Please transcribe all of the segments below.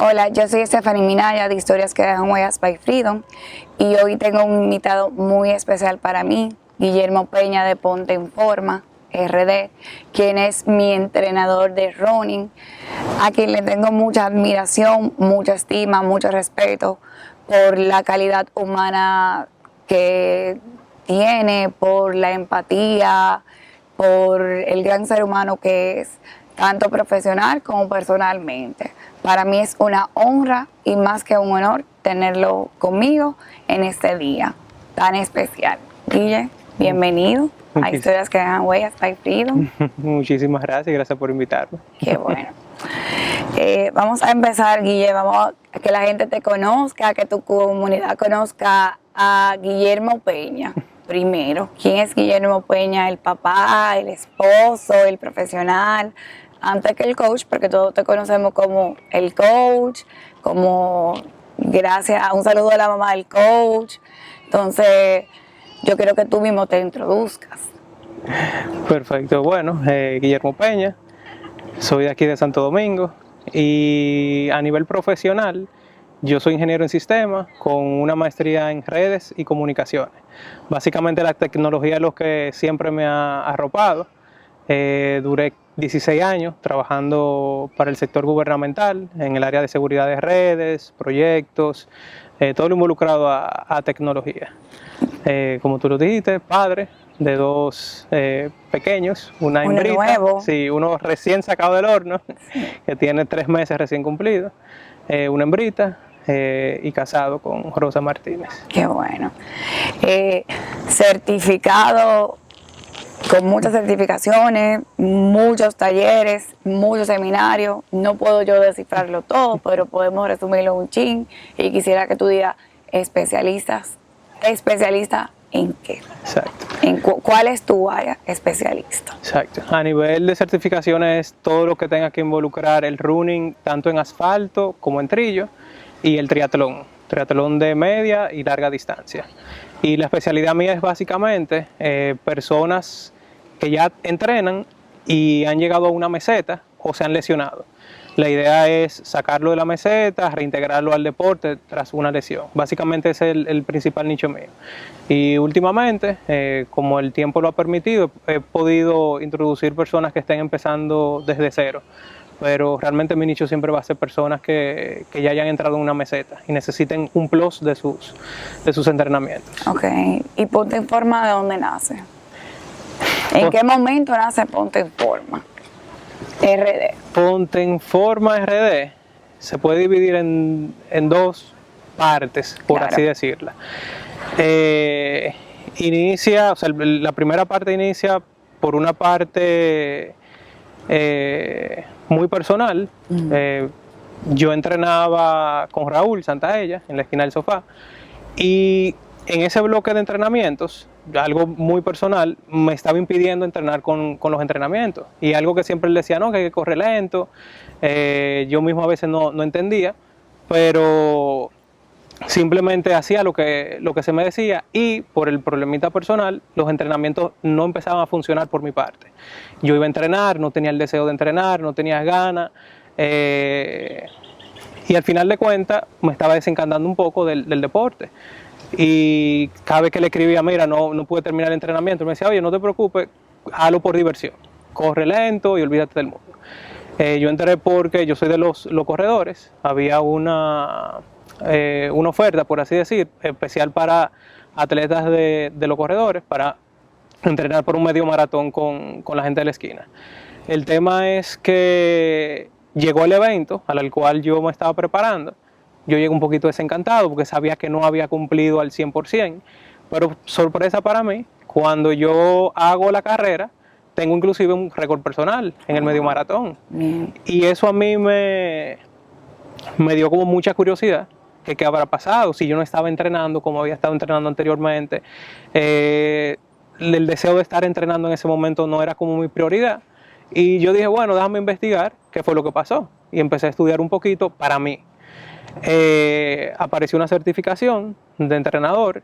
Hola, yo soy Stephanie Minaya de Historias que dejan huellas by Freedom y hoy tengo un invitado muy especial para mí, Guillermo Peña de Ponte en Forma, RD, quien es mi entrenador de running, a quien le tengo mucha admiración, mucha estima, mucho respeto por la calidad humana que tiene, por la empatía, por el gran ser humano que es, tanto profesional como personalmente. Para mí es una honra y más que un honor tenerlo conmigo en este día tan especial. Guille, bienvenido a Historias que dejan huellas by Freedom. Muchísimas gracias por invitarme. Qué bueno. Vamos a empezar, Guille, vamos a que la gente te conozca, que tu comunidad conozca a Guillermo Peña. Primero, ¿quién es Guillermo Peña? El papá, el esposo, el profesional, antes que el coach, porque todos te conocemos como el coach, como gracias a un saludo a la mamá del coach. Entonces, yo quiero que tú mismo te introduzcas. Perfecto, bueno, Guillermo Peña, soy de aquí de Santo Domingo y a nivel profesional yo soy ingeniero en sistemas con una maestría en redes y comunicaciones. Básicamente la tecnología es lo que siempre me ha arropado. Duré 16 años trabajando para el sector gubernamental en el área de seguridad de redes, proyectos, todo lo involucrado a tecnología. Como tú lo dijiste, padre de dos pequeños, una hembrita, nuevo. Sí, uno recién sacado del horno, que tiene 3 meses recién cumplidos, una hembrita, y casado con Rosa Martínez. Qué bueno. Certificado, con muchas certificaciones, muchos talleres, muchos seminarios. No puedo yo descifrarlo todo, pero podemos resumirlo un chin. Y quisiera que tú digas, ¿especialista en qué? Exacto. ¿Cuál es tu área especialista? Exacto. A nivel de certificaciones, todo lo que tenga que involucrar el running, tanto en asfalto como en trillo, y el triatlón de media y larga distancia. Y la especialidad mía es básicamente personas que ya entrenan y han llegado a una meseta o se han lesionado. La idea es sacarlo de la meseta, reintegrarlo al deporte tras una lesión. Básicamente ese es el principal nicho mío. Y últimamente, como el tiempo lo ha permitido, he podido introducir personas que estén empezando desde cero. Pero realmente mi nicho siempre va a ser personas que ya hayan entrado en una meseta y necesiten un plus de sus entrenamientos. Ok, ¿y Ponte en Forma de dónde nace? ¿En qué momento nace Ponte en Forma? RD. Ponte en Forma RD se puede dividir en dos partes, por así decirla. La primera parte inicia por una parte muy personal. Yo entrenaba con Raúl Santaella en la esquina del sofá y en ese bloque de entrenamientos, algo muy personal, me estaba impidiendo entrenar con los entrenamientos. Y algo que siempre le decía, no, que hay que correr lento. Yo mismo a veces no entendía, pero simplemente hacía lo que se me decía y por el problemita personal, los entrenamientos no empezaban a funcionar por mi parte. Yo iba a entrenar, no tenía el deseo de entrenar, no tenía ganas. Y al final de cuentas me estaba desencantando un poco del deporte. Y cada vez que le escribía, mira, no pude terminar el entrenamiento, me decía, oye, no te preocupes, hazlo por diversión, corre lento y olvídate del mundo. Yo entré porque yo soy de los corredores, había una oferta, por así decir, especial para atletas de los corredores, para entrenar por un medio maratón con la gente de la esquina. El tema es que llegó el evento al cual yo me estaba preparando. Yo llegué un poquito desencantado porque sabía que no había cumplido al 100%, pero sorpresa para mí, cuando yo hago la carrera, tengo inclusive un récord personal en el medio maratón. Y eso a mí me dio como mucha curiosidad, que qué habrá pasado si yo no estaba entrenando como había estado entrenando anteriormente. El deseo de estar entrenando en ese momento no era como mi prioridad. Y yo dije, bueno, déjame investigar qué fue lo que pasó. Y empecé a estudiar un poquito para mí. Apareció una certificación de entrenador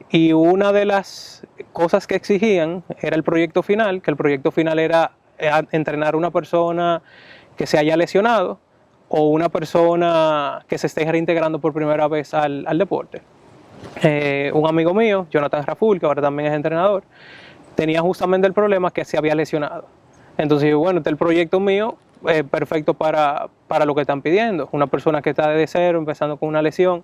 y una de las cosas que exigían era el proyecto final, que el proyecto final era entrenar a una persona que se haya lesionado o una persona que se esté reintegrando por primera vez al deporte. Un amigo mío, Jonathan Raful, que ahora también es entrenador, tenía justamente el problema que se había lesionado. Entonces, bueno, este es el proyecto mío, perfecto para lo que están pidiendo. Una persona que está desde cero, empezando con una lesión.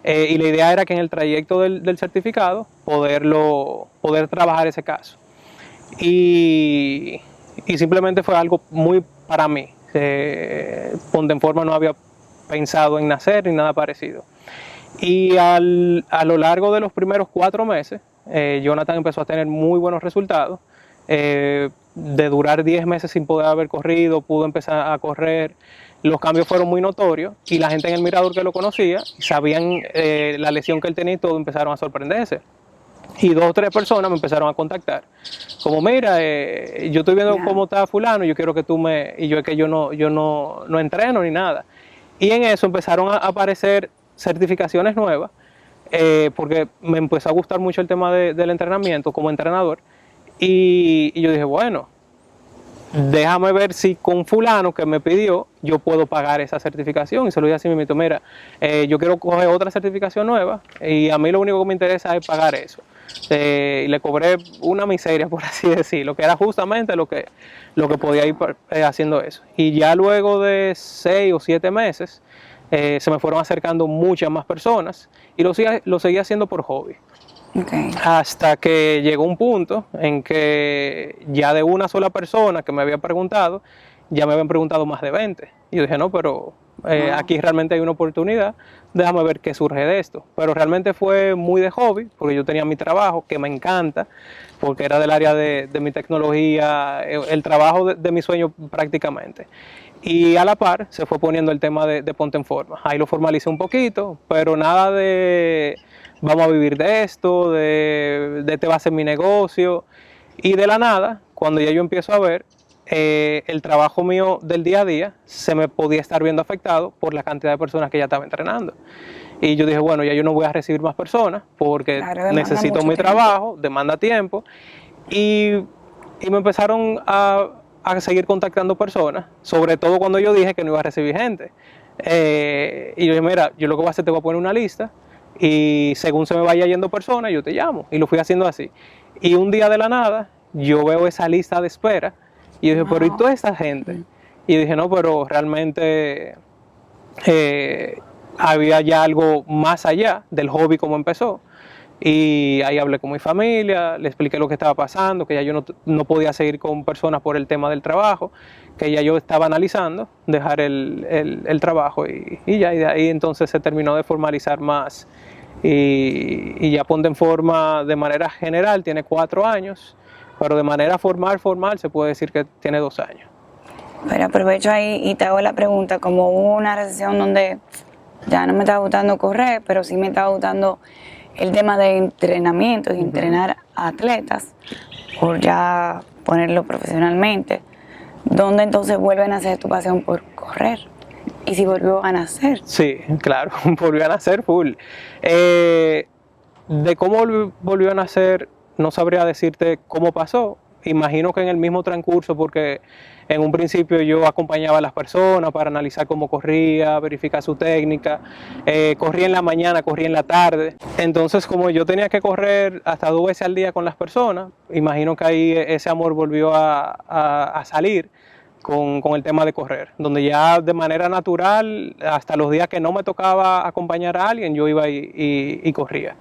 Y la idea era que en el trayecto del certificado poder trabajar ese caso. Y simplemente fue algo muy para mí. Ponte en Forma no había pensado en nacer ni nada parecido. Y a lo largo de los primeros 4 meses, Jonathan empezó a tener muy buenos resultados. De durar 10 meses sin poder haber corrido, pudo empezar a correr. Los cambios fueron muy notorios y la gente en el mirador que lo conocía, sabían la lesión que él tenía y todo, empezaron a sorprenderse. Y 2 o 3 personas me empezaron a contactar. Como, mira, yo estoy viendo cómo está fulano, yo quiero que tú me... Y yo es que yo no entreno ni nada. Y en eso empezaron a aparecer certificaciones nuevas, porque me empezó a gustar mucho el tema del entrenamiento como entrenador. Y yo dije, bueno, déjame ver si con fulano que me pidió, yo puedo pagar esa certificación. Y se lo dije así mismo, mira, yo quiero coger otra certificación nueva y a mí lo único que me interesa es pagar eso. Y le cobré una miseria, por así decirlo, que era justamente lo que podía ir haciendo eso. Y ya luego de 6 o 7 meses, se me fueron acercando muchas más personas y lo seguía haciendo por hobby. Okay. Hasta que llegó un punto en que ya de una sola persona que me había preguntado, ya me habían preguntado más de 20. Y yo dije, no, pero aquí realmente hay una oportunidad, déjame ver qué surge de esto. Pero realmente fue muy de hobby, porque yo tenía mi trabajo, que me encanta, porque era del área de mi tecnología, el trabajo de mi sueño prácticamente. Y a la par se fue poniendo el tema de Ponte en Forma. Ahí lo formalicé un poquito, pero nada de vamos a vivir de esto, de este va a ser mi negocio. Y de la nada, cuando ya yo empiezo a ver, el trabajo mío del día a día se me podía estar viendo afectado por la cantidad de personas que ya estaba entrenando. Y yo dije, bueno, ya yo no voy a recibir más personas porque necesito mi trabajo, demanda tiempo. Y me empezaron a seguir contactando personas, sobre todo cuando yo dije que no iba a recibir gente. Y yo dije, mira, yo lo que voy a hacer, te voy a poner una lista y según se me vaya yendo personas, yo te llamo. Y lo fui haciendo así. Y un día de la nada, yo veo esa lista de espera y yo dije, pero ¿y toda esta gente? Y yo dije, no, pero realmente había ya algo más allá del hobby como empezó. Y ahí hablé con mi familia, le expliqué lo que estaba pasando, que ya yo no podía seguir con personas por el tema del trabajo, que ya yo estaba analizando dejar el trabajo y ya, y de ahí entonces se terminó de formalizar más. Y ya Ponte en Forma de manera general tiene 4 años, pero de manera formal se puede decir que tiene 2 años. Pero aprovecho ahí y te hago la pregunta, como hubo una recesión donde ya no me estaba gustando correr, pero sí me estaba gustando el tema de entrenamiento y entrenar a atletas, por ya ponerlo profesionalmente, ¿dónde entonces vuelven a hacer tu pasión por correr? ¿Y si volvió a nacer? Sí, claro, volvió a nacer full. De cómo volvió a nacer, no sabría decirte cómo pasó. Imagino que en el mismo transcurso, porque en un principio yo acompañaba a las personas para analizar cómo corría, verificar su técnica. Corría en la mañana, corría en la tarde. Entonces, como yo tenía que correr hasta 2 veces al día con las personas, imagino que ahí ese amor volvió a salir con el tema de correr, donde ya de manera natural, hasta los días que no me tocaba acompañar a alguien, yo iba y corría.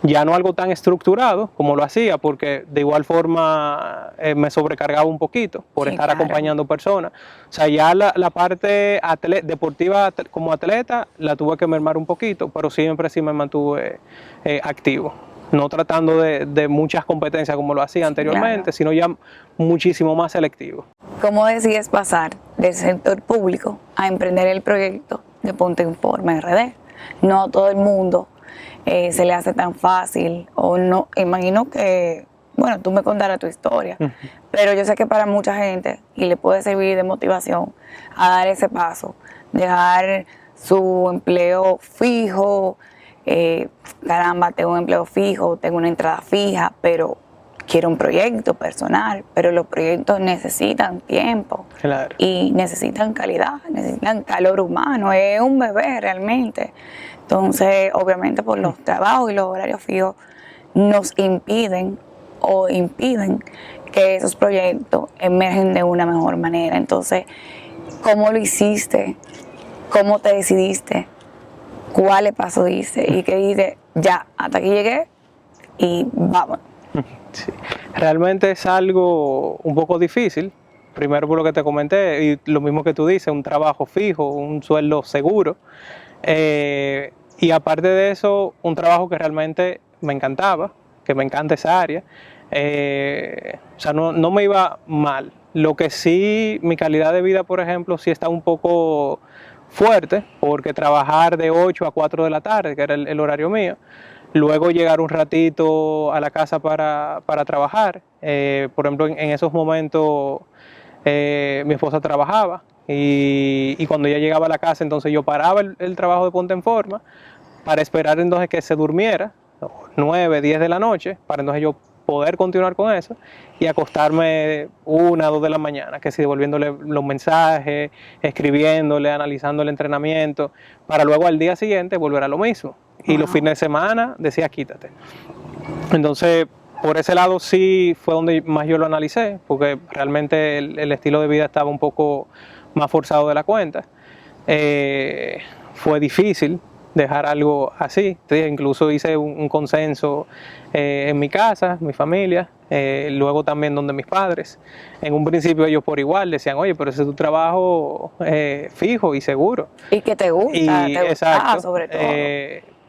Ya no algo tan estructurado como lo hacía, porque de igual forma me sobrecargaba un poquito por estar acompañando personas. O sea, ya la parte deportiva como atleta la tuve que mermar un poquito, pero siempre sí me mantuve activo. No tratando de muchas competencias como lo hacía anteriormente, sino ya muchísimo más selectivo. ¿Cómo decides pasar del sector público a emprender el proyecto de Ponte en Forma RD? No a todo el mundo se le hace tan fácil, o no, imagino que, bueno, tú me contarás tu historia, pero yo sé que para mucha gente, y le puede servir de motivación a dar ese paso, dejar su empleo fijo, caramba, tengo un empleo fijo, tengo una entrada fija, pero quiero un proyecto personal, pero los proyectos necesitan tiempo Claro. y necesitan calidad, necesitan calor humano, es un bebé realmente. Entonces, obviamente por los trabajos y los horarios fijos nos impiden que esos proyectos emergen de una mejor manera. Entonces, ¿cómo lo hiciste? ¿Cómo te decidiste? ¿Cuáles pasos diste? Y que dices, ya, hasta aquí llegué y vamos. Sí. Realmente es algo un poco difícil, primero por lo que te comenté, y lo mismo que tú dices, un trabajo fijo, un sueldo seguro, y aparte de eso, un trabajo que realmente me encantaba, que me encanta esa área, o sea, no me iba mal. Lo que sí, mi calidad de vida, por ejemplo, sí está un poco fuerte, porque trabajar de 8 a 4 de la tarde, que era el horario mío, luego llegar un ratito a la casa para trabajar. Por ejemplo, en esos momentos mi esposa trabajaba y cuando ella llegaba a la casa, entonces yo paraba el trabajo de Ponte en Forma para esperar entonces que se durmiera, 9, 10 de la noche, para entonces yo poder continuar con eso y acostarme 1, 2 de la mañana, que si devolviéndole los mensajes, escribiéndole, analizando el entrenamiento, para luego al día siguiente volver a lo mismo. Y los fines de semana decía quítate. Entonces, por ese lado sí fue donde más yo lo analicé, porque realmente el estilo de vida estaba un poco más forzado de la cuenta. Fue difícil dejar algo así. Incluso hice un consenso en mi casa, mi familia, luego también donde mis padres. En un principio ellos por igual decían, oye, pero ese es tu trabajo fijo y seguro. Y que te gusta, Y te gustaba sobre todo.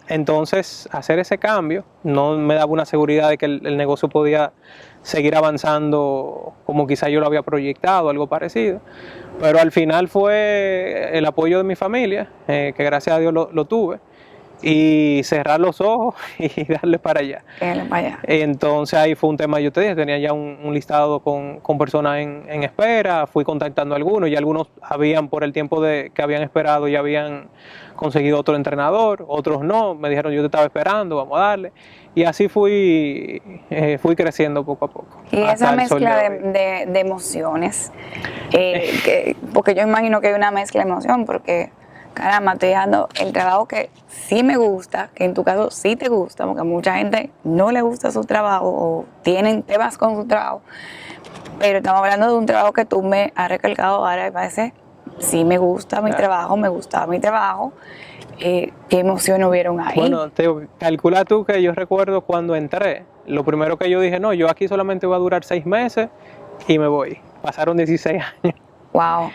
Entonces, hacer ese cambio no me daba una seguridad de que el negocio podía seguir avanzando como quizá yo lo había proyectado, algo parecido. Pero al final fue el apoyo de mi familia, que gracias a Dios lo tuve, y cerrar los ojos y darle para allá. Entonces ahí fue un tema, yo te dije, tenía ya un listado con personas en espera, fui contactando a algunos y algunos habían, por el tiempo que habían esperado, ya habían conseguido otro entrenador, otros no, me dijeron yo te estaba esperando, vamos a darle. Y así fui creciendo poco a poco. Y esa mezcla de emociones, porque yo imagino que hay una mezcla de emoción, porque caramba, estoy dejando el trabajo que sí me gusta, que en tu caso sí te gusta, porque a mucha gente no le gusta su trabajo o tienen temas con su trabajo, pero estamos hablando de un trabajo que tú me has recalcado ahora y parece, sí me gusta mi trabajo, me gustaba mi trabajo. ¿Qué emociones hubieron ahí? Bueno, calcula tú que yo recuerdo cuando entré, lo primero que yo dije, no, yo aquí solamente voy a durar 6 meses y me voy. Pasaron 16 años. Wow.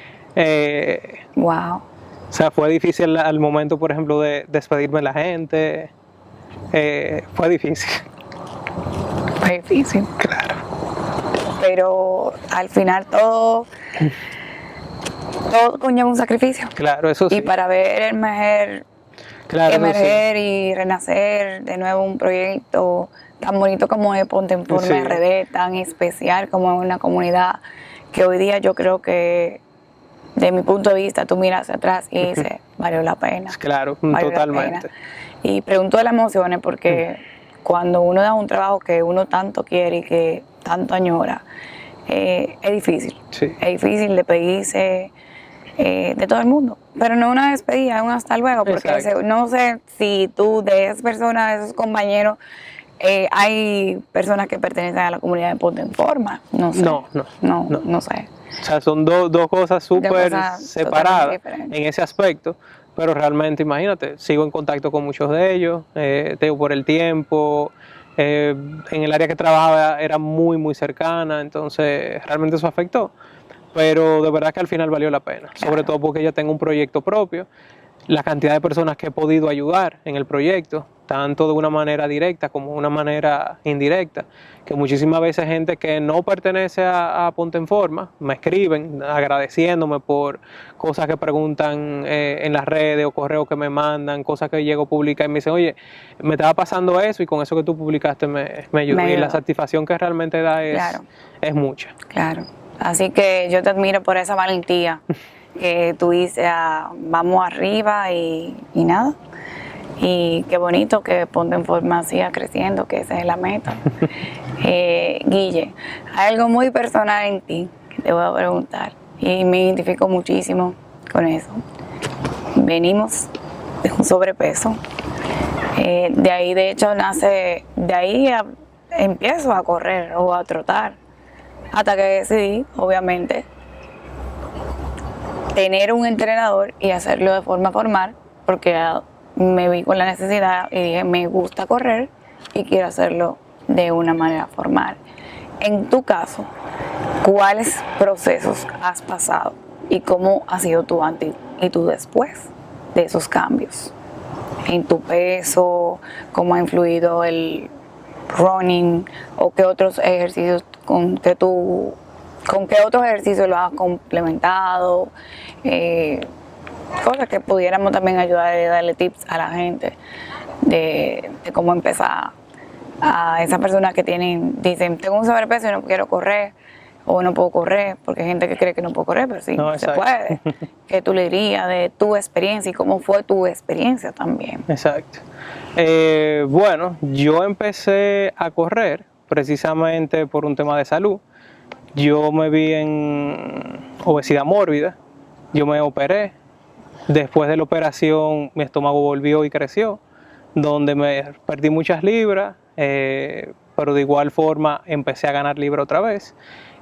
Wow. O sea, fue difícil al momento, por ejemplo, de despedirme de la gente. Fue difícil. Fue difícil. Claro. Pero al final todo conlleva un sacrificio. Claro, eso sí. Y para ver emerger y renacer de nuevo un proyecto tan bonito como es Ponte en Forma RD, tan especial como es una comunidad que hoy día yo creo que, de mi punto de vista, tú miras hacia atrás y dices, valió la pena. Claro, totalmente. Y pregunto de las emociones porque cuando uno da un trabajo que uno tanto quiere y que tanto añora, es difícil. Sí. Es difícil despedirse de todo el mundo. Pero no una despedida, es un hasta luego, porque no sé si tú, de esas personas, de esos compañeros, hay personas que pertenecen a la comunidad de Ponte en Forma. No sé. No sé. O sea, son dos cosas súper separadas en ese aspecto, pero realmente, imagínate, sigo en contacto con muchos de ellos, por el tiempo, en el área que trabajaba era muy, muy cercana, entonces realmente eso afectó, pero de verdad que al final valió la pena, sobre todo porque ya tengo un proyecto propio, la cantidad de personas que he podido ayudar en el proyecto, tanto de una manera directa como de una manera indirecta, que muchísimas veces gente que no pertenece a Ponte en Forma me escriben agradeciéndome por cosas que preguntan en las redes o correos que me mandan, cosas que llego a publicar y me dicen, oye, me estaba pasando eso y con eso que tú publicaste me ayudó. Y la satisfacción que realmente da es mucha. Claro, así que yo te admiro por esa valentía que tú dices, vamos arriba y nada. Y qué bonito que Ponte en Forma siga creciendo, que esa es la meta. Guille, hay algo muy personal en ti que te voy a preguntar y me identifico muchísimo con eso. Venimos de un sobrepeso. De ahí, de hecho, empiezo a correr o a trotar. Hasta que decidí, obviamente, tener un entrenador y hacerlo de forma formal, porque me vi con la necesidad y dije, me gusta correr y quiero hacerlo de una manera formal. En tu caso, ¿cuáles procesos has pasado y cómo ha sido tu antes y tu después de esos cambios? En tu peso, cómo ha influido el running o qué otros ejercicios con qué otros ejercicios lo has complementado, cosas que pudiéramos también ayudar y darle tips a la gente de cómo empezar. A esas personas que dicen, tengo un sobrepeso y no quiero correr, o no puedo correr, porque hay gente que cree que no puedo correr, pero sí, no, se puede. ¿Qué tú le dirías de tu experiencia y cómo fue tu experiencia también? Exacto. Bueno, yo empecé a correr precisamente por un tema de salud. Yo me vi en obesidad mórbida, yo me operé. Después de la operación mi estómago volvió y creció, donde me perdí muchas libras, pero de igual forma empecé a ganar libras otra vez.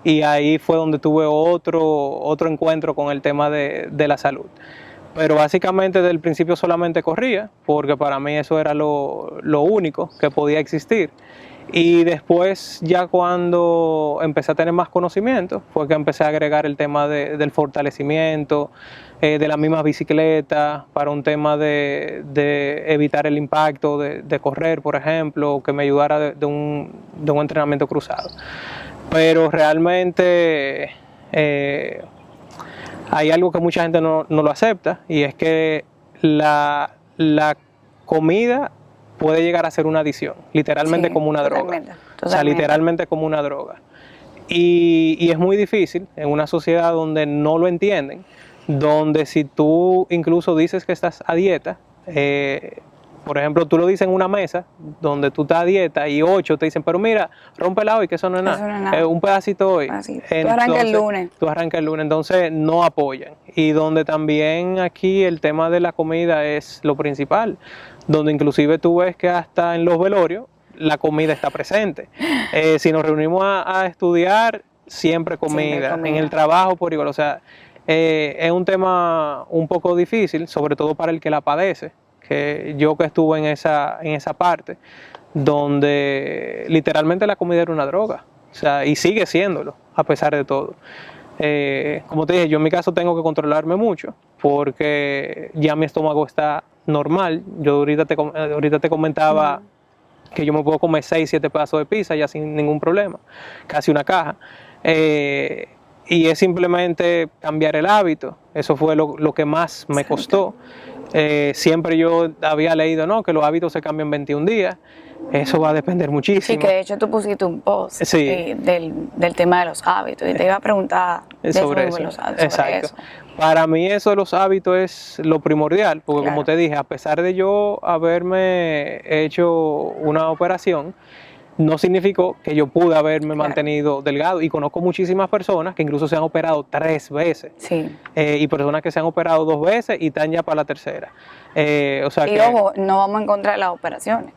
Y ahí fue donde tuve otro encuentro con el tema de la salud. Pero básicamente desde el principio solamente corría, porque para mí eso era lo único que podía existir. Y después, ya cuando empecé a tener más conocimiento, fue que empecé a agregar el tema del fortalecimiento, de las mismas bicicletas, para un tema de evitar el impacto de correr, por ejemplo, que me ayudara de un entrenamiento cruzado. Pero realmente hay algo que mucha gente no lo acepta, y es que la comida puede llegar a ser una adicción, literalmente, sí, como una droga. O sea, literalmente como una droga. Y es muy difícil en una sociedad donde no lo entienden, donde si tú incluso dices que estás a dieta, por ejemplo, tú lo dices en una mesa donde tú estás a dieta y 8 te dicen, pero mira, rómpela hoy, que eso no es nada. Eso no es nada. Un pedacito hoy. Tú arrancas el lunes. Tú arrancas el lunes, entonces no apoyan. Y donde también aquí el tema de la comida es lo principal, donde inclusive tú ves que hasta en los velorios la comida está presente. Si nos reunimos a estudiar, siempre comida. En el trabajo por igual. O sea, es un tema un poco difícil, sobre todo para el que la padece. Que yo que estuve en esa parte, donde literalmente la comida era una droga, o sea, y sigue siéndolo, a pesar de todo. Como te dije, yo en mi caso tengo que controlarme mucho, porque ya mi estómago está normal. Yo ahorita te comentaba que yo me puedo comer 6, 7 pedazos de pizza ya sin ningún problema, casi una caja. Y es simplemente cambiar el hábito. Eso fue lo que más me costó. Siempre yo había leído, ¿no?, que los hábitos se cambian en 21 días. Eso va a depender muchísimo. Sí, que de hecho tú pusiste un post del tema de los hábitos y te iba a preguntar sobre eso. Exacto. Para mí eso de los hábitos es lo primordial, porque como te dije, a pesar de yo haberme hecho una operación, no significó que yo pude haberme mantenido delgado, y conozco muchísimas personas que incluso se han operado 3 veces, y personas que se han operado 2 veces y están ya para la tercera. O sea, ojo, no vamos en contra de las operaciones.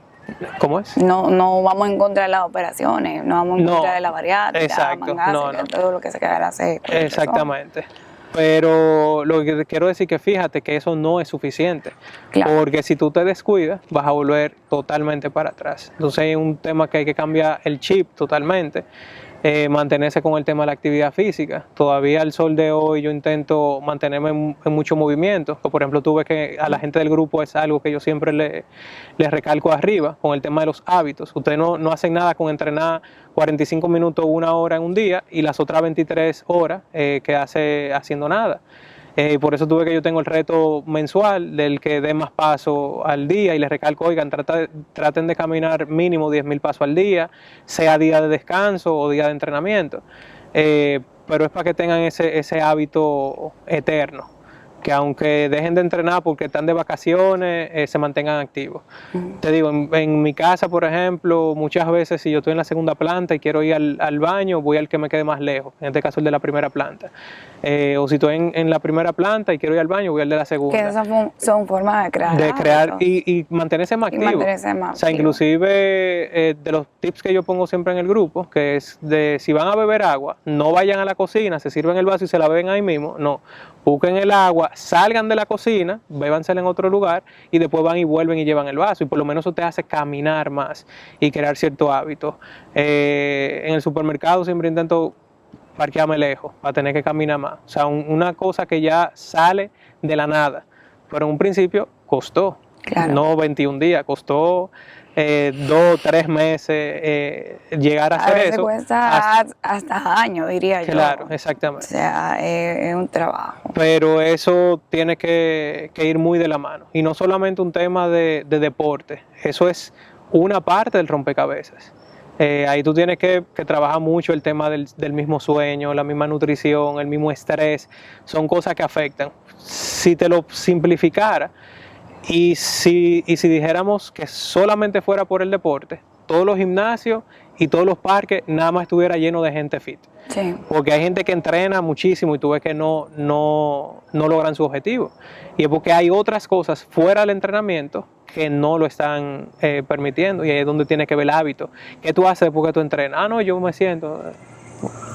¿Cómo es? No vamos en contra de las operaciones, no vamos en contra de la bariátrica, todo lo que se quedará hacer. Exactamente. Pero lo que quiero decir que fíjate que eso no es suficiente, porque si tú te descuidas vas a volver totalmente para atrás. Entonces hay un tema que hay que cambiar el chip totalmente, mantenerse con el tema de la actividad física. Todavía al sol de hoy yo intento mantenerme en mucho movimiento. Por ejemplo, tú ves que a la gente del grupo es algo que yo siempre le recalco arriba, con el tema de los hábitos. Ustedes no hacen nada con entrenar 45 minutos, 1 hora en un día, y las otras 23 horas que haciendo nada. Por eso tuve que yo tengo el reto mensual del que dé más pasos al día, y les recalco, oigan, traten de caminar mínimo 10.000 pasos al día, sea día de descanso o día de entrenamiento, pero es para que tengan ese hábito eterno. que aunque dejen de entrenar porque están de vacaciones, se mantengan activos. Te digo, en mi casa, por ejemplo, muchas veces si yo estoy en la segunda planta y quiero ir al baño, voy al que me quede más lejos, en este caso el de la primera planta. O si estoy en la primera planta y quiero ir al baño, voy al de la segunda. Que esas son formas de crear. De crear hábitos. y mantenerse más activo. Mantenerse más o sea, activo. inclusive de los tips que yo pongo siempre en el grupo, que es de si van a beber agua, no vayan a la cocina, se sirven el vaso y se la beben ahí mismo, no. Busquen el agua, salgan de la cocina, bébansela en otro lugar y después van y vuelven y llevan el vaso. Y por lo menos eso te hace caminar más y crear ciertos hábitos. En el supermercado siempre intento parquearme lejos para tener que caminar más. O sea, una cosa que ya sale de la nada. Pero en un principio costó. Claro. No 21 días, costó 2, 3 meses llegar a hacer veces eso. Cuesta hasta años, diría yo. Claro, O exactamente. sea, es un trabajo. Pero eso tiene que ir muy de la mano. Y no solamente un tema de deporte, eso es una parte del rompecabezas. Ahí tú tienes que trabajar mucho el tema del mismo sueño, la misma nutrición, el mismo estrés. Son cosas que afectan. Si te lo simplificara y si dijéramos que solamente fuera por el deporte, todos los gimnasios y todos los parques nada más estuviera lleno de gente fit. Sí. Porque hay gente que entrena muchísimo y tú ves que no logran su objetivo. Y es porque hay otras cosas fuera del entrenamiento que no lo están permitiendo. Y ahí es donde tiene que ver el hábito. ¿Qué tú haces después que tú entrenas? Ah, no, yo me siento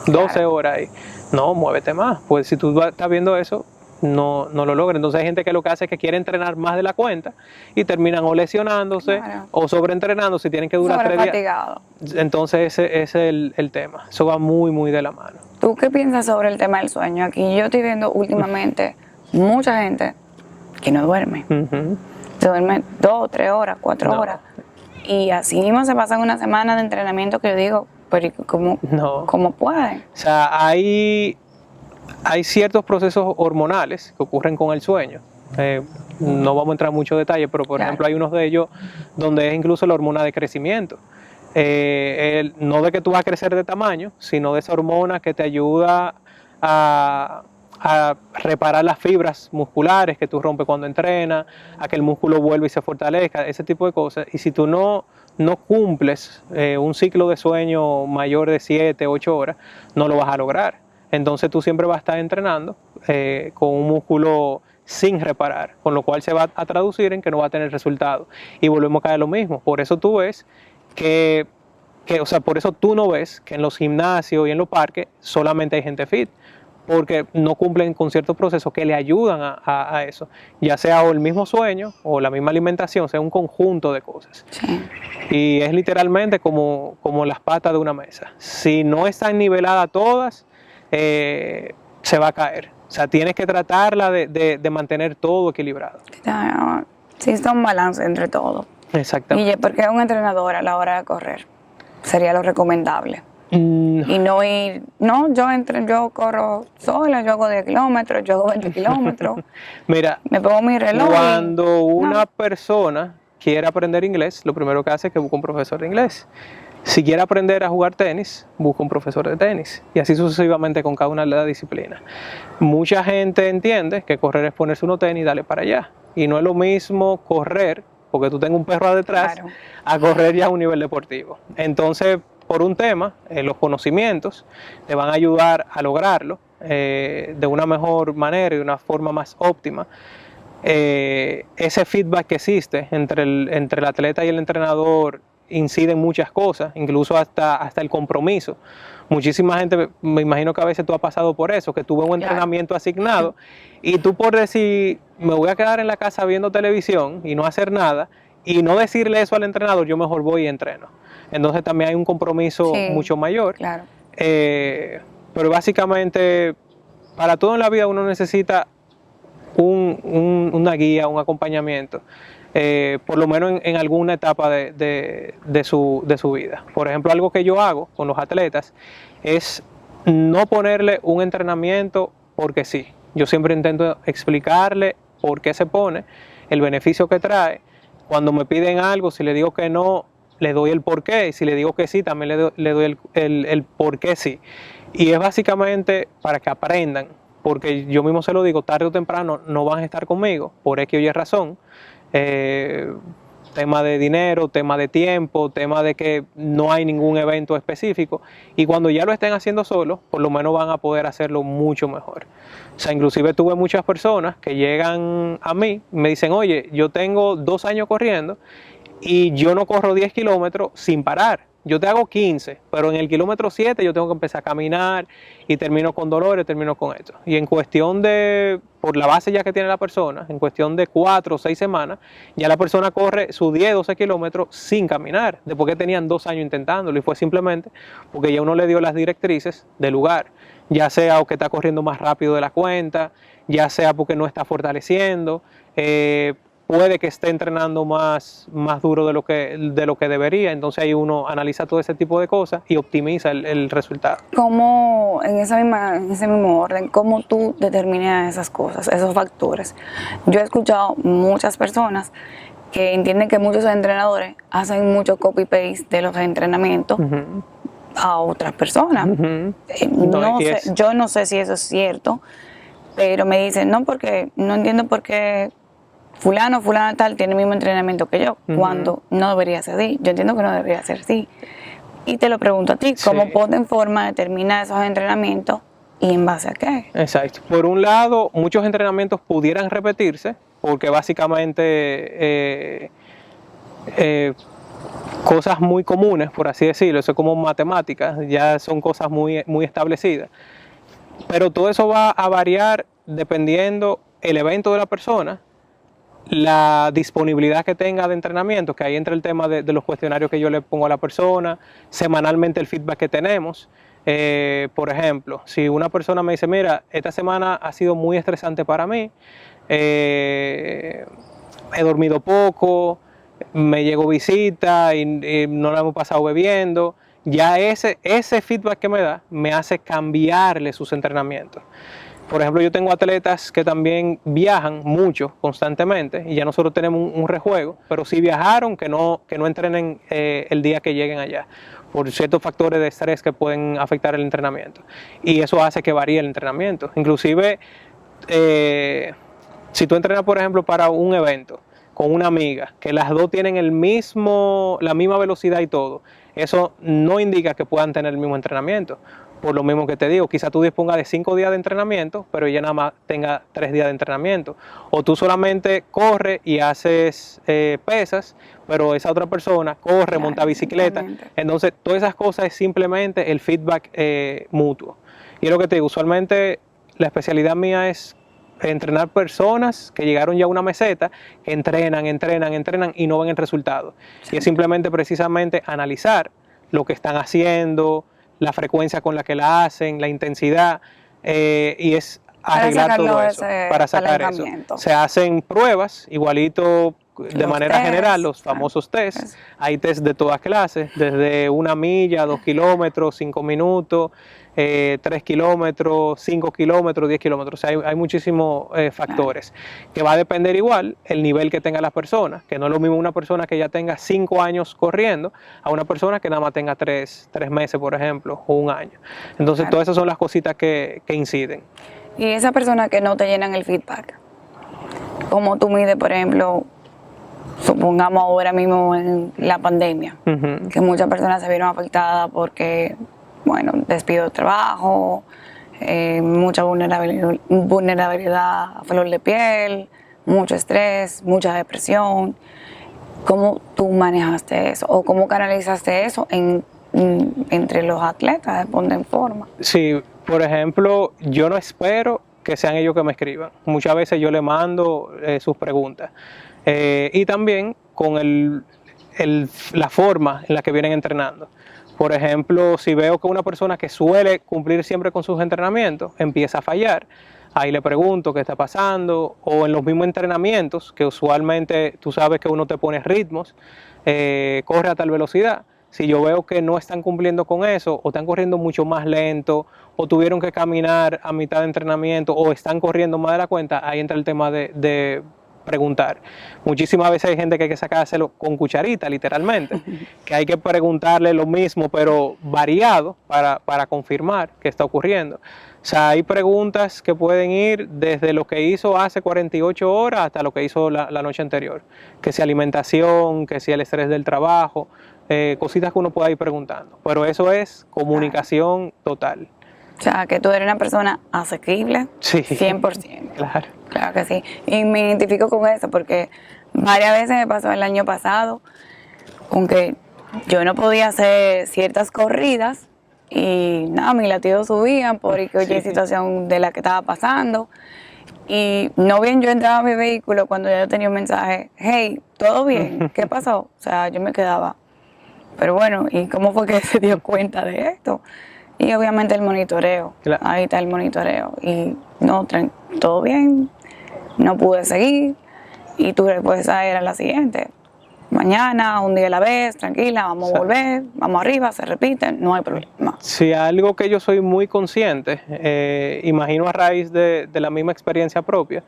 12 horas ahí. No, muévete más. Pues si tú estás viendo eso, no lo logran. Entonces hay gente que lo que hace es que quiere entrenar más de la cuenta y terminan o lesionándose o sobreentrenándose y tienen que durar 3 días. Entonces ese es el tema. Eso va muy, muy de la mano. ¿Tú qué piensas sobre el tema del sueño? Aquí yo estoy viendo últimamente mucha gente que no duerme. Se duerme 2, 3 horas, 4 horas. Y así mismo se pasan una semana de entrenamiento que yo digo, pero ¿cómo pueden? O sea, hay ciertos procesos hormonales que ocurren con el sueño. No vamos a entrar en muchos detalles, pero por ejemplo hay unos de ellos donde es incluso la hormona de crecimiento. No de que tú vas a crecer de tamaño, sino de esa hormona que te ayuda a reparar las fibras musculares que tú rompes cuando entrenas, a que el músculo vuelva y se fortalezca, ese tipo de cosas. Y si tú no cumples un ciclo de sueño mayor de 7, 8 horas, no lo vas a lograr. Entonces tú siempre vas a estar entrenando con un músculo sin reparar, con lo cual se va a traducir en que no va a tener resultado. Y volvemos a caer lo mismo. Por eso tú ves por eso tú no ves que en los gimnasios y en los parques solamente hay gente fit, porque no cumplen con ciertos procesos que le ayudan a eso, ya sea o el mismo sueño o la misma alimentación, sea un conjunto de cosas. Sí. Y es literalmente como las patas de una mesa. Si no están niveladas todas, se va a caer. O sea, tienes que tratarla de mantener todo equilibrado. Sí, está un balance entre todo. Exactamente. Y porque un entrenador a la hora de correr sería lo recomendable. Y no ir, yo corro sola, yo hago 10 kilómetros, yo hago 20 kilómetros. Mira, me pongo mi reloj. Cuando una persona quiere aprender inglés, lo primero que hace es que busca un profesor de inglés. Si quiere aprender a jugar tenis, busca un profesor de tenis. Y así sucesivamente con cada una de las disciplinas. Mucha gente entiende que correr es ponerse unos tenis y darle para allá. Y no es lo mismo correr, porque tú tengas un perro detrás, claro, a correr ya a un nivel deportivo. Entonces, por un tema, los conocimientos te van a ayudar a lograrlo de una mejor manera y de una forma más óptima. Ese feedback que existe entre el atleta y el entrenador incide en muchas cosas, incluso hasta el compromiso. Muchísima gente, me imagino que a veces tú has pasado por eso, que tuve un entrenamiento asignado y tú por decir, me voy a quedar en la casa viendo televisión y no hacer nada, y no decirle eso al entrenador, yo mejor voy y entreno. Entonces también hay un compromiso mucho mayor. Claro. Pero básicamente, para todo en la vida uno necesita una guía, un acompañamiento, por lo menos en alguna etapa de su vida. Por ejemplo, algo que yo hago con los atletas es no ponerle un entrenamiento porque sí. Yo siempre intento explicarle por qué se pone, el beneficio que trae. Cuando me piden algo, si le digo que no, le doy el por qué, y si le digo que sí, también le doy el por qué sí. Y es básicamente para que aprendan porque yo mismo se lo digo, tarde o temprano no van a estar conmigo, por X o Y razón. Tema de dinero, tema de tiempo, tema de que no hay ningún evento específico, y cuando ya lo estén haciendo solos, por lo menos van a poder hacerlo mucho mejor. O sea, inclusive tuve muchas personas que llegan a mí y me dicen, oye, yo tengo 2 años corriendo y yo no corro 10 kilómetros sin parar. Yo te hago 15, pero en el kilómetro 7 yo tengo que empezar a caminar y termino con dolores, termino con esto. Y en cuestión de, por la base ya que tiene la persona, en cuestión de 4 o 6 semanas, ya la persona corre sus 10, 12 kilómetros sin caminar, después que tenían 2 años intentándolo. Y fue simplemente porque ya uno le dio las directrices del lugar, ya sea o que está corriendo más rápido de la cuenta, ya sea porque no está fortaleciendo, puede que esté entrenando más duro de lo que debería. Entonces ahí uno analiza todo ese tipo de cosas y optimiza el resultado. ¿Cómo, en ese mismo orden, cómo tú determinas esas cosas, esos factores? Yo he escuchado muchas personas que entienden que muchos entrenadores hacen mucho copy-paste de los entrenamientos a otras personas. Yo no sé si eso es cierto, pero me dicen, no, porque no entiendo por qué fulana tal tiene el mismo entrenamiento que yo, cuando no debería ser así. Yo entiendo que no debería ser así. Y te lo pregunto a ti, ¿cómo Ponte Forma determina esos entrenamientos y en base a qué? Exacto. Por un lado, muchos entrenamientos pudieran repetirse, porque básicamente cosas muy comunes, por así decirlo, eso es como matemáticas, ya son cosas muy establecidas. Pero todo eso va a variar dependiendo el evento de la persona, la disponibilidad que tenga de entrenamiento, que ahí entra el tema de los cuestionarios que yo le pongo a la persona, semanalmente el feedback que tenemos. Por ejemplo, si una persona me dice, mira, esta semana ha sido muy estresante para mí, he dormido poco, me llegó visita y no la hemos pasado bebiendo, ya ese feedback que me da me hace cambiarle sus entrenamientos. Por ejemplo, yo tengo atletas que también viajan mucho, constantemente, y ya nosotros tenemos un rejuego, pero si viajaron, que no entrenen el día que lleguen allá, por ciertos factores de estrés que pueden afectar el entrenamiento. Y eso hace que varíe el entrenamiento. Inclusive, si tú entrenas, por ejemplo, para un evento con una amiga, que las dos tienen la misma velocidad y todo, eso no indica que puedan tener el mismo entrenamiento. Por lo mismo que te digo, quizá tú dispongas de 5 días de entrenamiento, pero ella nada más tenga 3 días de entrenamiento. O tú solamente corres y haces pesas, pero esa otra persona corre, monta bicicleta. Entonces, todas esas cosas es simplemente el feedback mutuo. Y es lo que te digo, usualmente la especialidad mía es entrenar personas que llegaron ya a una meseta, que entrenan y no ven el resultado. Y es simplemente precisamente analizar lo que están haciendo, la frecuencia con la que la hacen, la intensidad, y es arreglar todo eso, para sacar eso. Se hacen pruebas, igualito de manera general, los famosos tests. Hay tests de todas clases, desde 1 milla, 2 kilómetros, 5 minutos, 3 kilómetros, 5 kilómetros, 10 kilómetros. O sea, hay muchísimos factores, que va a depender igual el nivel que tenga las personas, que no es lo mismo una persona que ya tenga 5 años corriendo a una persona que nada más tenga 3 meses, por ejemplo, o 1 año. Entonces, todas esas son las cositas que inciden. Y esa persona que no te llenan el feedback, ¿cómo tú mides, por ejemplo, supongamos ahora mismo en la pandemia, que muchas personas se vieron afectadas porque, bueno, despido de trabajo, mucha vulnerabilidad a flor de piel, mucho estrés, mucha depresión? ¿Cómo tú manejaste eso o cómo canalizaste eso entre los atletas de Ponte Forma? Sí, por ejemplo, yo no espero que sean ellos que me escriban. Muchas veces yo le mando sus preguntas. Y también con la forma en la que vienen entrenando. Por ejemplo, si veo que una persona que suele cumplir siempre con sus entrenamientos empieza a fallar, ahí le pregunto qué está pasando, o en los mismos entrenamientos, que usualmente tú sabes que uno te pone ritmos, corre a tal velocidad. Si yo veo que no están cumpliendo con eso, o están corriendo mucho más lento, o tuvieron que caminar a mitad de entrenamiento, o están corriendo más de la cuenta, ahí entra el tema de preguntar. Muchísimas veces hay gente que hay que sacárselo con cucharita, literalmente, que hay que preguntarle lo mismo, pero variado para confirmar qué está ocurriendo. O sea, hay preguntas que pueden ir desde lo que hizo hace 48 horas hasta lo que hizo la noche anterior. Que si alimentación, que si el estrés del trabajo, cositas que uno pueda ir preguntando. Pero eso es comunicación total. O sea, que tú eres una persona asequible, Sí. 100%. Claro. Claro que sí. Y me identifico con eso porque varias veces me pasó el año pasado con que yo no podía hacer ciertas corridas y nada, mis latidos subían porque oye, situación de la que estaba pasando. Y no bien yo entraba a mi vehículo cuando ya yo tenía un mensaje, hey, ¿todo bien? ¿Qué pasó? O sea, yo me quedaba, pero bueno, ¿y cómo fue que se dio cuenta de esto? Y obviamente el monitoreo, Claro. ahí está el monitoreo. Y no, todo bien, no pude seguir. Y tu respuesta era la siguiente: mañana, un día a la vez, tranquila, vamos a volver, vamos arriba, se repite, no hay problema. Si algo que yo soy muy consciente, imagino a raíz de la misma experiencia propia,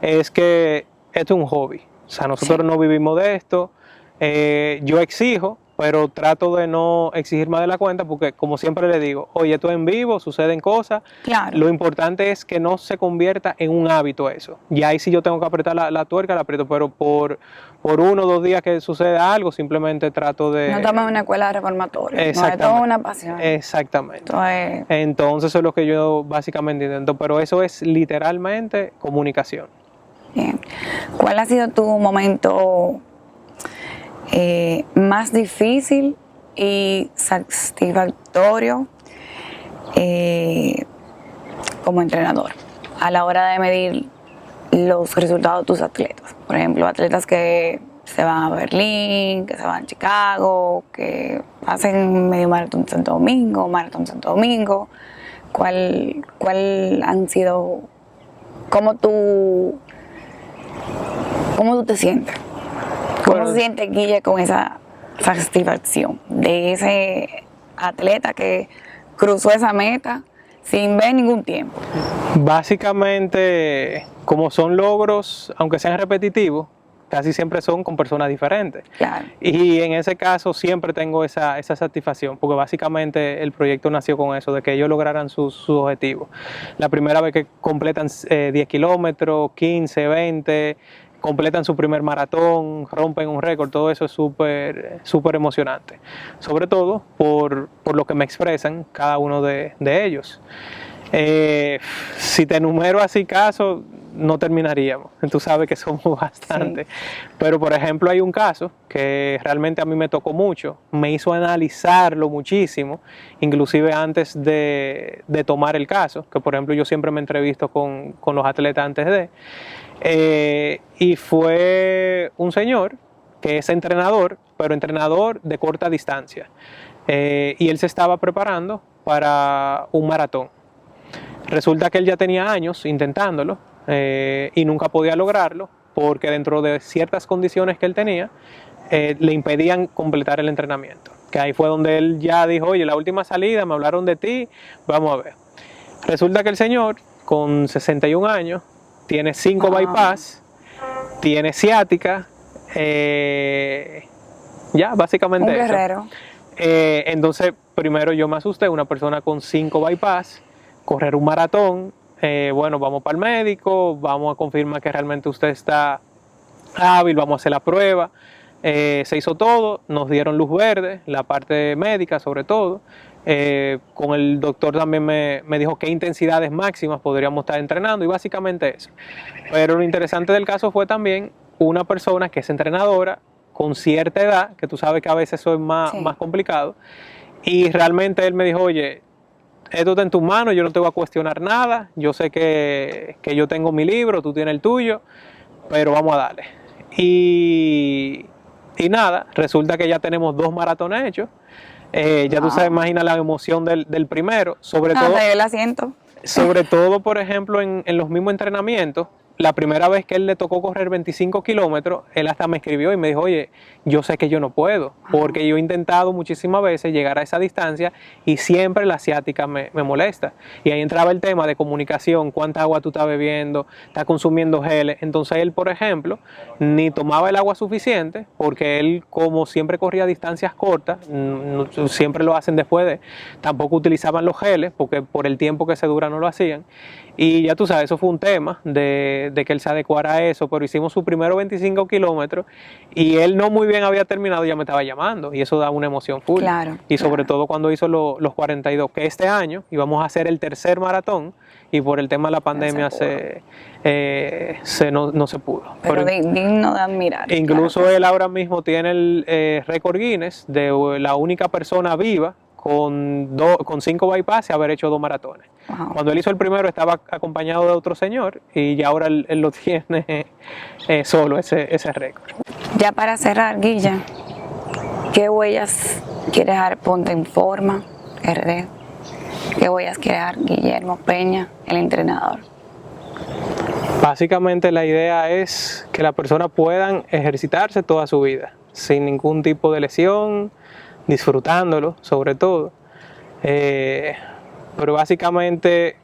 es que esto es un hobby. O sea, nosotros no vivimos de esto. Yo exijo, pero trato de no exigir más de la cuenta porque, como siempre le digo, oye, esto es en vivo, suceden cosas. Claro. Lo importante es que no se convierta en un hábito eso. Y ahí sí yo tengo que apretar la tuerca, la aprieto, pero por 1 o 2 días que suceda algo, simplemente trato de... No estamos en una escuela reformatoria, no, esto es una pasión. Exactamente. Entonces, Entonces eso es lo que yo básicamente intento, pero eso es literalmente comunicación. bien. ¿Cuál ha sido tu momento más difícil y satisfactorio como entrenador a la hora de medir los resultados de tus atletas? Por ejemplo, atletas que se van a Berlín, que se van a Chicago, que hacen medio maratón Santo Domingo, ¿Cuál han sido, cómo tú te sientes? ¿Cómo se siente Guille con esa satisfacción de ese atleta que cruzó esa meta sin ver ningún tiempo? Básicamente, como son logros, aunque sean repetitivos, casi siempre son con personas diferentes. Claro. Y en ese caso siempre tengo esa satisfacción, porque básicamente el proyecto nació con eso, de que ellos lograran sus objetivos. La primera vez que completan 10 kilómetros, 15, 20, completan su primer maratón, rompen un récord, todo eso es súper emocionante. Sobre todo por lo que me expresan cada uno de ellos. Si te enumero así casos, no terminaríamos. Tú sabes que somos bastantes. Sí. Pero, por ejemplo, hay un caso que realmente a mí me tocó mucho, me hizo analizarlo muchísimo, inclusive antes de tomar el caso, que por ejemplo yo siempre me entrevisto con los atletas antes de... y fue un señor que es entrenador, pero entrenador de corta distancia. Y él se estaba preparando para un maratón. Resulta que él ya tenía años intentándolo y nunca podía lograrlo porque dentro de ciertas condiciones que él tenía le impedían completar el entrenamiento. Que ahí fue donde él ya dijo, oye, la última salida me hablaron de ti, vamos a ver. Resulta que el señor con 61 años tiene 5 bypass, tiene ciática, ya básicamente un guerrero. Entonces primero yo me asusté, una persona con 5 bypass, correr un maratón, bueno, vamos para el médico, vamos a confirmar que realmente usted está hábil, vamos a hacer la prueba. Se hizo todo, nos dieron luz verde, la parte médica sobre todo. Con el doctor también me dijo qué intensidades máximas podríamos estar entrenando y básicamente eso. Pero lo interesante del caso fue también una persona que es entrenadora con cierta edad, que tú sabes que a veces eso es más complicado, y realmente él me dijo, oye, esto está en tus manos, yo no te voy a cuestionar nada, yo sé que yo tengo mi libro, tú tienes el tuyo, pero vamos a darle. Y nada, resulta que ya tenemos 2 maratones hechos. Ya tú sabes, imagina la emoción del primero, sobre todo. Yo la siento. Sobre todo, por ejemplo, en los mismos entrenamientos, la primera vez que él le tocó correr 25 kilómetros, él hasta me escribió y me dijo, oye, yo sé que yo no puedo, porque yo he intentado muchísimas veces llegar a esa distancia y siempre la ciática me molesta. Y ahí entraba el tema de comunicación, cuánta agua tú estás bebiendo, estás consumiendo geles. Entonces él, por ejemplo, ni tomaba el agua suficiente, porque él, como siempre corría distancias cortas, siempre lo hacen después de, tampoco utilizaban los geles, porque por el tiempo que se dura no lo hacían. Y ya tú sabes, eso fue un tema de que él se adecuara a eso, pero hicimos sus primeros 25 kilómetros y él no muy bien había terminado, ya me estaba llamando y eso da una emoción full. Claro, y sobre claro. todo cuando hizo los 42, que este año íbamos a hacer el tercer maratón y por el tema de la pandemia no se pudo. Pero digno de admirar. Incluso claro. él ahora mismo tiene el récord Guinness de la única persona viva con 5 bypass y haber hecho 2 maratones. Wow. Cuando él hizo el primero estaba acompañado de otro señor y ya ahora él lo tiene solo ese récord. Ya para cerrar, Guilla, ¿qué huellas quiere dejar Ponte en Forma, RD? ¿Qué huellas quiere dejar Guillermo Peña, el entrenador? Básicamente la idea es que las personas puedan ejercitarse toda su vida, sin ningún tipo de lesión, disfrutándolo sobre todo. Pero básicamente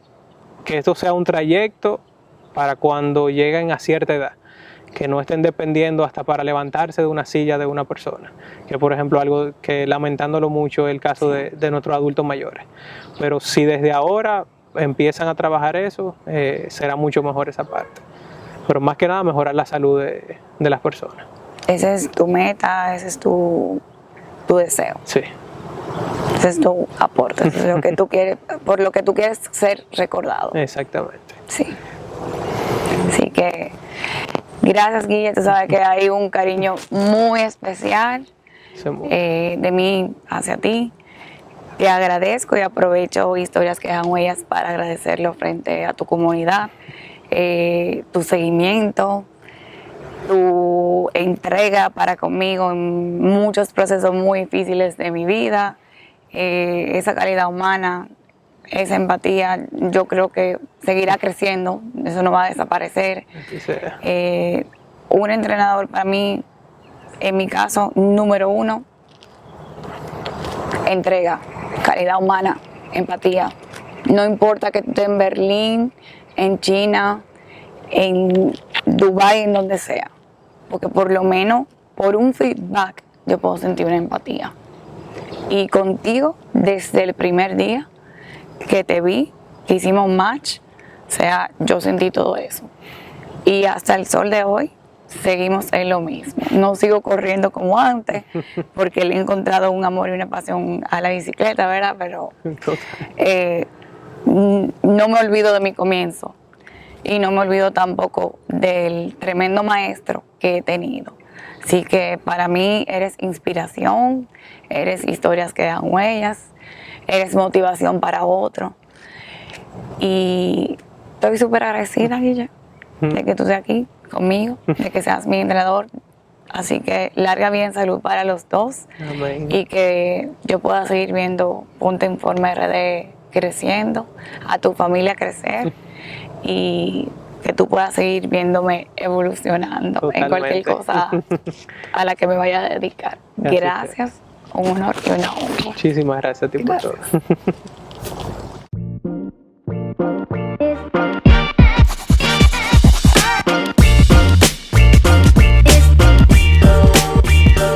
que esto sea un trayecto para cuando lleguen a cierta edad, que no estén dependiendo hasta para levantarse de una silla de una persona, que por ejemplo algo que lamentándolo mucho es el caso de nuestros adultos mayores. Pero si desde ahora empiezan a trabajar eso, será mucho mejor esa parte. Pero más que nada mejorar la salud de las personas. Esa es tu meta, ese es tu deseo. Sí. Ese es tu aporte, eso es lo que tú quieres, por lo que tú quieres ser recordado. Exactamente. Sí. Así que gracias, Guille, tú sabes que hay un cariño muy especial de mí hacia ti. Te agradezco y aprovecho Historias que dejan huellas para agradecerlo frente a tu comunidad, tu seguimiento, tu entrega para conmigo en muchos procesos muy difíciles de mi vida, esa calidad humana, esa empatía, yo creo que seguirá creciendo, eso no va a desaparecer. Un entrenador para mí, en mi caso, número 1, entrega, calidad humana, empatía. No importa que tú estés en Berlín, en China, en Dubái, en donde sea, porque por lo menos por un feedback yo puedo sentir una empatía. Y contigo, desde el primer día que te vi, que hicimos match, o sea, yo sentí todo eso. Y hasta el sol de hoy, seguimos en lo mismo. No sigo corriendo como antes, porque le he encontrado un amor y una pasión a la bicicleta, ¿verdad? Pero no me olvido de mi comienzo. Y no me olvido tampoco del tremendo maestro que he tenido. Así que para mí eres inspiración, eres historias que dejan huellas, eres motivación para otro. Y estoy súper agradecida, Guille, de que tú estés aquí conmigo, de que seas mi entrenador. Así que larga vida en salud para los dos. Amén. Y que yo pueda seguir viendo Ponte en Forma RD creciendo, a tu familia crecer y que tú puedas seguir viéndome evolucionando. Totalmente. En cualquier cosa a la que me vaya a dedicar. Gracias, un honor y una honra. Muchísimas gracias a ti por todo.